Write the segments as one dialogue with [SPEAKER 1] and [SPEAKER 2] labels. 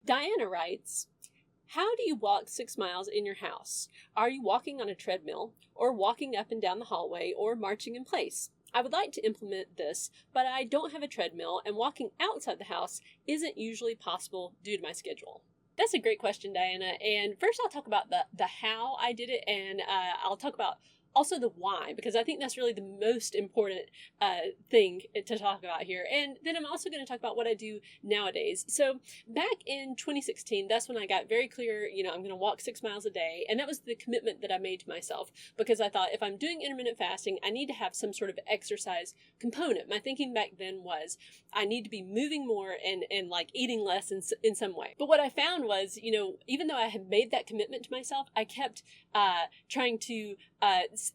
[SPEAKER 1] Diana writes, how do you walk 6 miles in your house? Are you walking on a treadmill, or walking up and down the hallway, or marching in place? I would like to implement this, but I don't have a treadmill, and walking outside the house isn't usually possible due to my schedule. That's a great question, Diana. And first I'll talk about the how I did it, and I'll talk about also the why, because I think that's really the most important thing to talk about here. And then I'm also going to talk about what I do nowadays. So back in 2016, that's when I got very clear, I'm going to walk 6 miles a day. And that was the commitment that I made to myself, because I thought if I'm doing intermittent fasting, I need to have some sort of exercise component. My thinking back then was I need to be moving more and like eating less in some way. But what I found was, even though I had made that commitment to myself, I kept trying to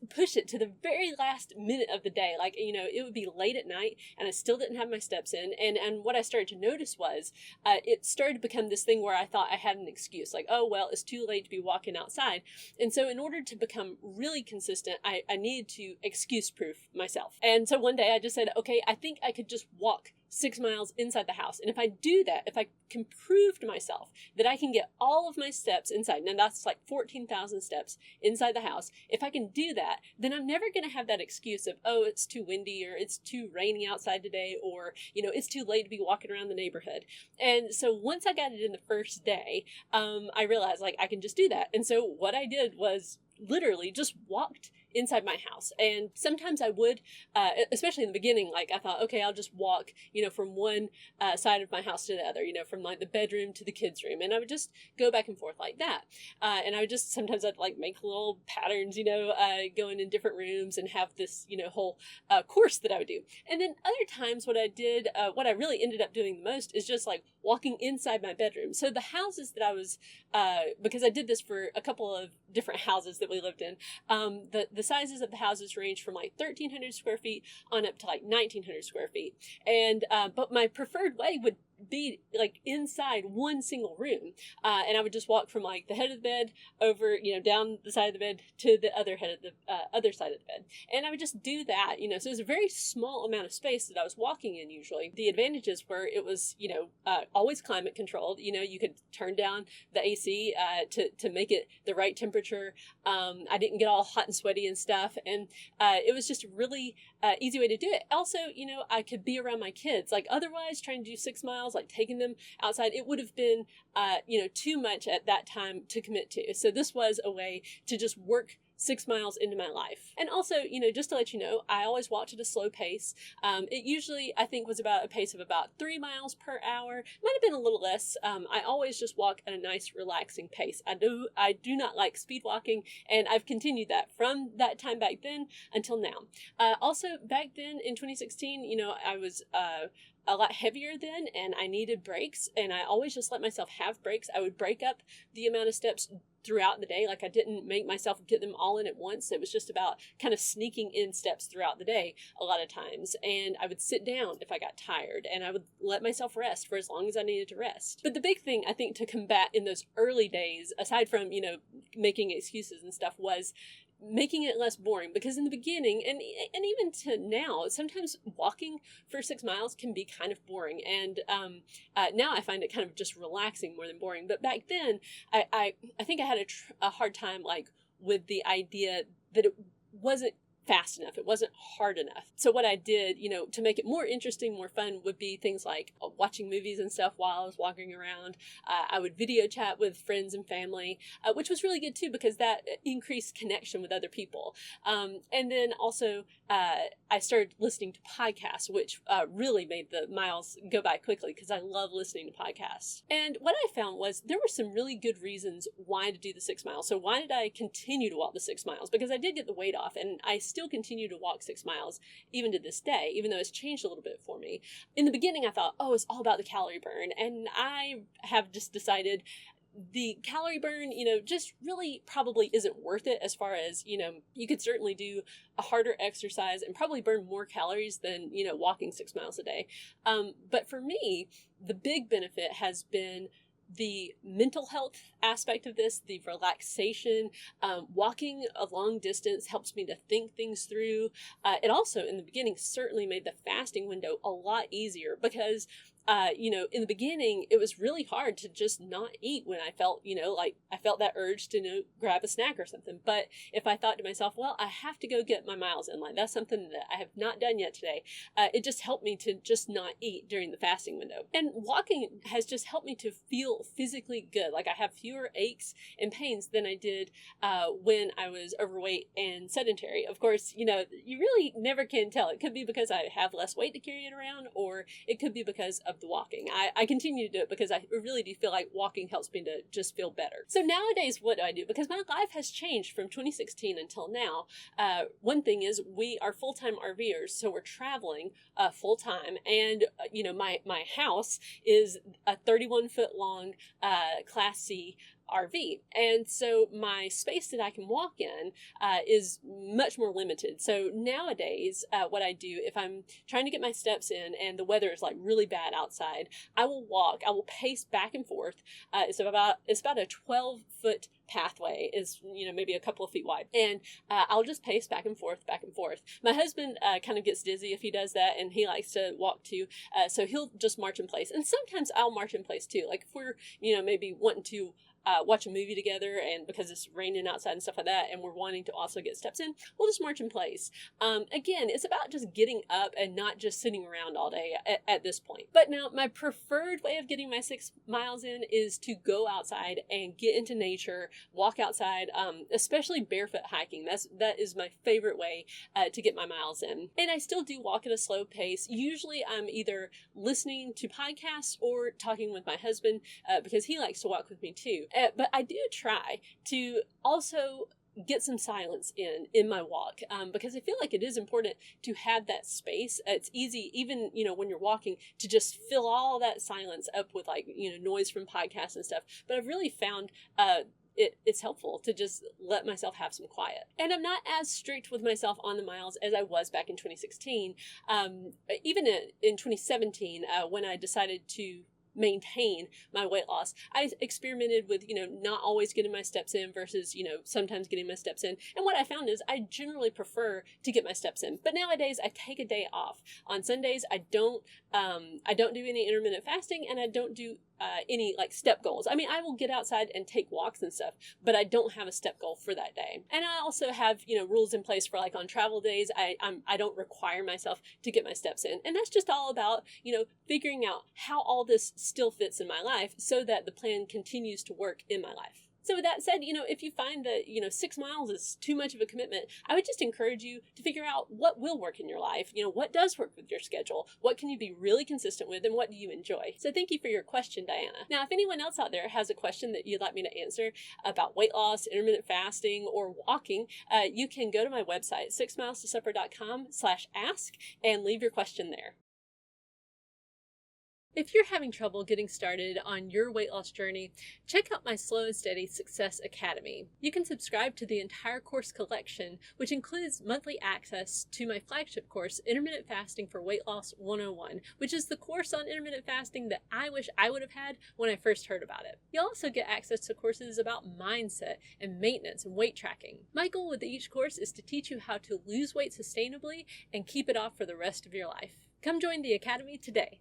[SPEAKER 1] push it to the very last minute of the day. Like, it would be late at night and I still didn't have my steps in. And what I started to notice was it started to become this thing where I thought I had an excuse. Like, oh, well, it's too late to be walking outside. And so in order to become really consistent, I needed to excuse proof myself. And so one day I just said, okay, I think I could just walk 6 miles inside the house. And if I do that, if I can prove to myself that I can get all of my steps inside, now that's like 14,000 steps inside the house. If I can do that, then I'm never going to have that excuse of, oh, it's too windy, or it's too rainy outside today, or, it's too late to be walking around the neighborhood. And so once I got it in the first day, I realized like I can just do that. And so what I did was literally just walked inside my house. And sometimes I would, especially in the beginning, like I thought, okay, I'll just walk, from one side of my house to the other, from like the bedroom to the kids' room. And I would just go back and forth like that. And I would just, sometimes I'd like make little patterns, going in different rooms and have this, whole course that I would do. And then other times what I did, what I really ended up doing the most is just like walking inside my bedroom. So the houses that I was, because I did this for a couple of different houses that we lived in, the sizes of the houses range from like 1,300 square feet on up to like 1,900 square feet. And, but my preferred way would be like inside one single room. And I would just walk from like the head of the bed over, down the side of the bed to the other head of the other side of the bed. And I would just do that, so it was a very small amount of space that I was walking in usually. The advantages were it was, always climate controlled. You could turn down the AC to make it the right temperature. I didn't get all hot and sweaty and stuff. And it was just a really easy way to do it. Also, I could be around my kids. Like otherwise trying to do 6 miles, like taking them outside, it would have been, too much at that time to commit to. So this was a way to just work 6 miles into my life. And also, just to let you know, I always walked at a slow pace. It usually, I think, was about a pace of about 3 miles per hour. Might have been a little less. I always just walk at a nice, relaxing pace. I do not like speed walking, and I've continued that from that time back then until now. Also, back then in 2016, I was a lot heavier then, and I needed breaks, and I always just let myself have breaks. I would break up the amount of steps throughout the day. Like I didn't make myself get them all in at once. It was just about kind of sneaking in steps throughout the day a lot of times. And I would sit down if I got tired, and I would let myself rest for as long as I needed to rest. But the big thing I think to combat in those early days, aside from, making excuses and stuff, was making it less boring. Because in the beginning, and even to now, sometimes walking for 6 miles can be kind of boring. And now I find it kind of just relaxing more than boring. But back then, I think I had a hard time like with the idea that it wasn't fast enough. It wasn't hard enough. So what I did, to make it more interesting, more fun, would be things like watching movies and stuff while I was walking around. I would video chat with friends and family, which was really good too, because that increased connection with other people. And then also, I started listening to podcasts, which really made the miles go by quickly, because I love listening to podcasts. And what I found was there were some really good reasons why to do the 6 miles. So why did I continue to walk the 6 miles? Because I did get the weight off, and I still continue to walk 6 miles even to this day, even though it's changed a little bit for me. In the beginning, I thought, oh, it's all about the calorie burn. And I have just decided the calorie burn, just really probably isn't worth it, as far as, you could certainly do a harder exercise and probably burn more calories than, walking 6 miles a day. But for me, the big benefit has been the mental health aspect of this, the relaxation. Walking a long distance helps me to think things through. It also, in the beginning, certainly made the fasting window a lot easier, because in the beginning, it was really hard to just not eat when I felt, like I felt that urge to, grab a snack or something. But if I thought to myself, well, I have to go get my miles in, like that's something that I have not done yet today, it just helped me to just not eat during the fasting window. And walking has just helped me to feel physically good. Like I have fewer aches and pains than I did when I was overweight and sedentary. Of course, you really never can tell. It could be because I have less weight to carry it around, or it could be because of the walking. I continue to do it because I really do feel like walking helps me to just feel better. So nowadays, what do? Because my life has changed from 2016 until now. One thing is we are full-time RVers, so we're traveling full-time, and my house is a 31-foot long Class C RV. And so my space that I can walk in is much more limited. So nowadays, what I do, if I'm trying to get my steps in and the weather is like really bad outside, I will pace back and forth. It's about a 12-foot pathway, is maybe a couple of feet wide, and I'll just pace back and forth. My husband kind of gets dizzy if he does that, and he likes to walk too, so he'll just march in place, and sometimes I'll march in place too, like if we're maybe wanting to watch a movie together, and because it's raining outside and stuff like that, and we're wanting to also get steps in, we'll just march in place. Again, it's about just getting up and not just sitting around all day at this point. But now my preferred way of getting my 6 miles in is to go outside and get into nature, walk outside, especially barefoot hiking. That is my favorite way to get my miles in. And I still do walk at a slow pace. Usually I'm either listening to podcasts or talking with my husband because he likes to walk with me too. But I do try to also get some silence in my walk, because I feel like it is important to have that space. It's easy, even when you're walking, to just fill all that silence up with noise from podcasts and stuff. But I've really found it's helpful to just let myself have some quiet. And I'm not as strict with myself on the miles as I was back in 2016. Even in 2017, when I decided to maintain my weight loss, I experimented with not always getting my steps in versus sometimes getting my steps in, and what I found is I generally prefer to get my steps in. But nowadays I take a day off. On Sundays I don't do any intermittent fasting, and I don't do any step goals. I mean, I will get outside and take walks and stuff, but I don't have a step goal for that day. And I also have rules in place for on travel days. I don't require myself to get my steps in, and that's just all about figuring out how all this still fits in my life so that the plan continues to work in my life. So with that said, if you find that, 6 miles is too much of a commitment, I would just encourage you to figure out what will work in your life. What does work with your schedule? What can you be really consistent with, and what do you enjoy? So thank you for your question, Diana. Now, if anyone else out there has a question that you'd like me to answer about weight loss, intermittent fasting, or walking, you can go to my website, 6milestosupper.com/ask, and leave your question there. If you're having trouble getting started on your weight loss journey, check out my Slow and Steady Success Academy. You can subscribe to the entire course collection, which includes monthly access to my flagship course, Intermittent Fasting for Weight Loss 101, which is the course on intermittent fasting that I wish I would have had when I first heard about it. You'll also get access to courses about mindset and maintenance and weight tracking. My goal with each course is to teach you how to lose weight sustainably and keep it off for the rest of your life. Come join the Academy today.